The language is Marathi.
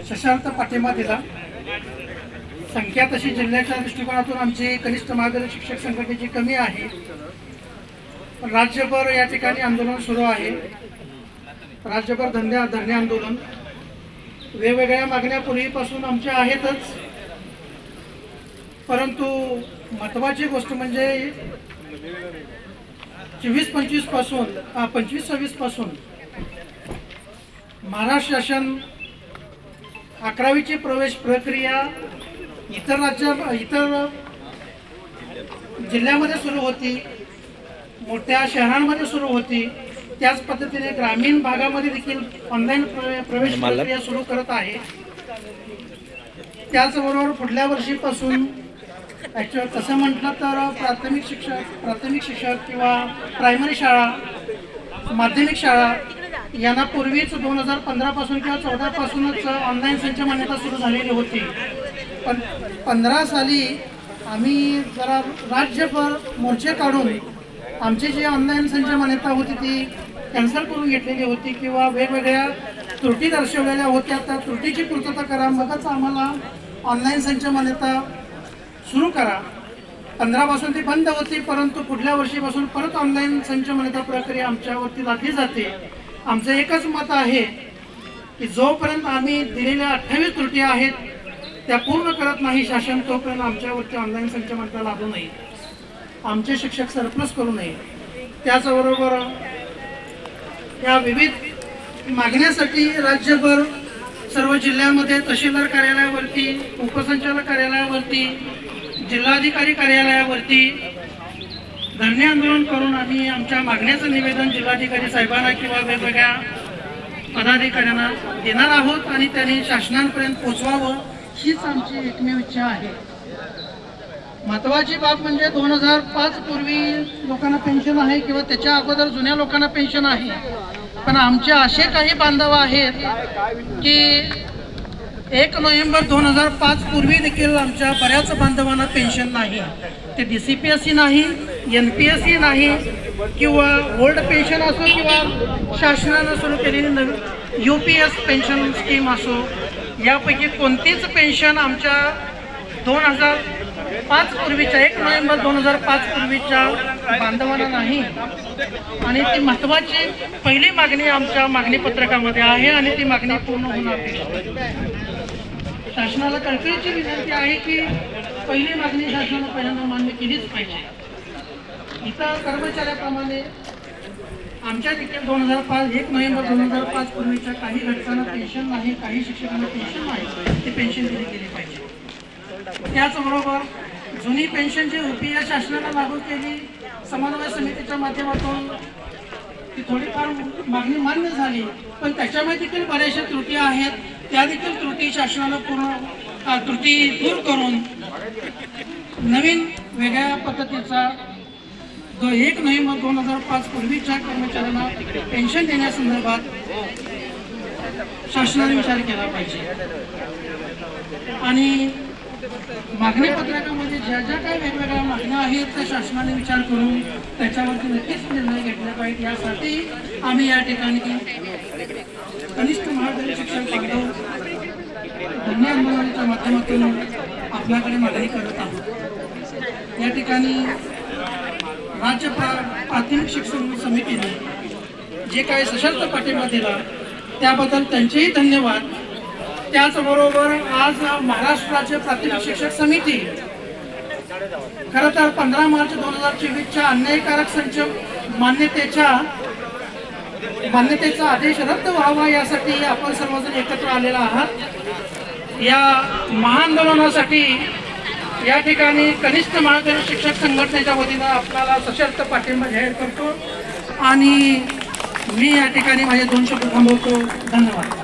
सशर्त पाठिंबा दिला। संख्या तशी जिल्ह्याच्या दृष्टिकोनातून आमची कनिष्ठ माध्यमिक शिक्षक संघटनेची कमी आहे, पण राज्यभर या ठिकाणी आंदोलन सुरू आहे। राज्यभर धरणे आंदोलन, वेगवेगळ्या मागण्या पूर्वीपासून आमच्या आहेतच, परंतु महत्त्वाची गोष्ट म्हणजे 25-26 पासून महाराष्ट्र शासन 11वीची प्रवेश प्रक्रिया इतर जिल्ह्यामध्ये सुरू होती, मोठ्या शहरांमध्ये सुरू होती, त्याच पद्धतीने ग्रामीण भागामध्ये देखील ऑनलाईन प्रवेश प्रक्रिया सुरू करत आहे। त्याचबरोबर पुढल्या वर्षीपासून ॲक्च्युअल तसं म्हटलं तर प्राथमिक शिक्षक किंवा प्रायमरी शाळा, माध्यमिक शाळा यांना पूर्वीच 2015 पासून किंवा 14 पासूनच ऑनलाईन संच मान्यता सुरू झालेली होती, पण 15 साली आम्ही जरा राज्यभर मोर्चे काढून आमची जी ऑनलाईन संच मान्यता होती ती कॅन्सल करून घेतलेली होती किंवा वेगवेगळ्या त्रुटी दर्शवलेल्या होत्या, त्या त्रुटीची पूर्तता करा, मगच आम्हाला ऑनलाईन संच मान्यता सुरू करा। 15 पासून ती बंद होती, परंतु पुढल्या वर्षीपासून परत ऑनलाईन संच मान्यता प्रक्रिया आमच्यावरती लादली जाते। आमचं एकच मत आहे की जोपर्यंत आम्ही दिलेल्या 28 त्रुटी आहेत त्या पूर्ण करत नाही शासन, तोपर्यंत आमच्यावरती ऑनलाईन संच मान्यता लादू नये, आमचे शिक्षक सरप्लस करू नये। त्याचबरोबर या विविध मागण्यासाठी राज्यभर सर्व जिल्ह्यामध्ये तहसीलदार कार्यालयावरती, उपसंचालक कार्यालयावरती, जिल्हाधिकारी कार्यालयावरती धरणे आंदोलन करून आम्ही आमच्या मागण्याचं निवेदन जिल्हाधिकारी साहेबांना किंवा वेगवेगळ्या पदाधिकाऱ्यांना देणार आहोत आणि त्यांनी शासनापर्यंत पोहोचवावं हीच आमची एकमेव इच्छा आहे। महत्त्वाची बाब म्हणजे 2005 पूर्वी लोकांना पेन्शन आहे किंवा त्याच्या अगोदर जुन्या लोकांना पेन्शन आहे, पण आमचे असे काही बांधव आहेत की 1 नोव्हेंबर 2005 पूर्वी देखील आमच्या बऱ्याच बांधवांना पेन्शन नाही। ते DCPSC नाही, NPSC नाही किंवा ओल्ड पेन्शन असो किंवा शासनानं सुरू केलेली नवीन UPS पेन्शन स्कीम असो, यापैकी कोणतीच पेन्शन आमच्या 2005 पूर्वीच्या 1 नोव्हेंबर 2005 पूर्वीच्या बांधवांना नाही। आणि ती महत्त्वाची पहिली मागणी आमच्या मागणी पत्रकामध्ये आहे आणि ती मागणी पूर्ण होणार आहे। शासनाला कळकळीची विनंती आहे की पहिली मागणी शासनानं पहिल्यांदा मान्य केलीच पाहिजे। इतर कर्मचाऱ्याप्रमाणे आमच्या देखील 1 नोव्हेंबर 2005 पूर्वीच्या काही घटकांना पेन्शन नाही, काही शिक्षकांना पेन्शन नाही, ती पेन्शन दिली गेली पाहिजे। त्याचबरोबर जुनी पेन्शन जी UPS शासनानं लागू केली, समन्वय समितीच्या माध्यमातून ती थोडीफार मागणी मान्य झाली, पण त्याच्यामध्ये देखील बऱ्याचशा त्रुटी आहेत, त्या देखील त्रुटी शासनानं पूर्ण त्रुटी दूर करून नवीन वेगळ्या पद्धतीचा 1 नोव्हेंबर 2005 पूर्वीच्या कर्मचाऱ्यांना पेन्शन देण्यासंदर्भात शासनाने विचार केला पाहिजे। आणि मागणी पत्रकामध्ये ज्या ज्या काही वेगवेगळ्या मागण्या आहेत त्या शासनाने विचार करून त्याच्यावरती नक्कीच निर्णय घेतला पाहिजे। यासाठी आम्ही या ठिकाणी कनिष्ठ महाविद्यालय शिक्षण बांधव धरणे आंदोलनाच्या माध्यमातून आपल्याकडे मागणी करत आहोत। या ठिकाणी राज्य प्राथमिक शिक्षण समितीने जे काही सशर्त पाठिंबा दिला त्याबद्दल त्यांचेही धन्यवाद। त्याचबरोबर आज महाराष्ट्र राज्य प्राथमिक शिक्षक समिती खरं तर 15 मार्च 2024च्या अन्यायकारक संच मान्यतेचा आदेश रद्द व्हावा यासाठी आपण सर्वजण एकत्र आलेला आहात। या महाआंदोलनासाठी या ठिकाणी कनिष्ठ माध्यमिक शिक्षक संघटनेच्या वतीनं आपल्याला सशर्त पाठिंबा जाहीर करतो आणि मी या ठिकाणी माझे 2 शब्द थांबवतो। धन्यवाद।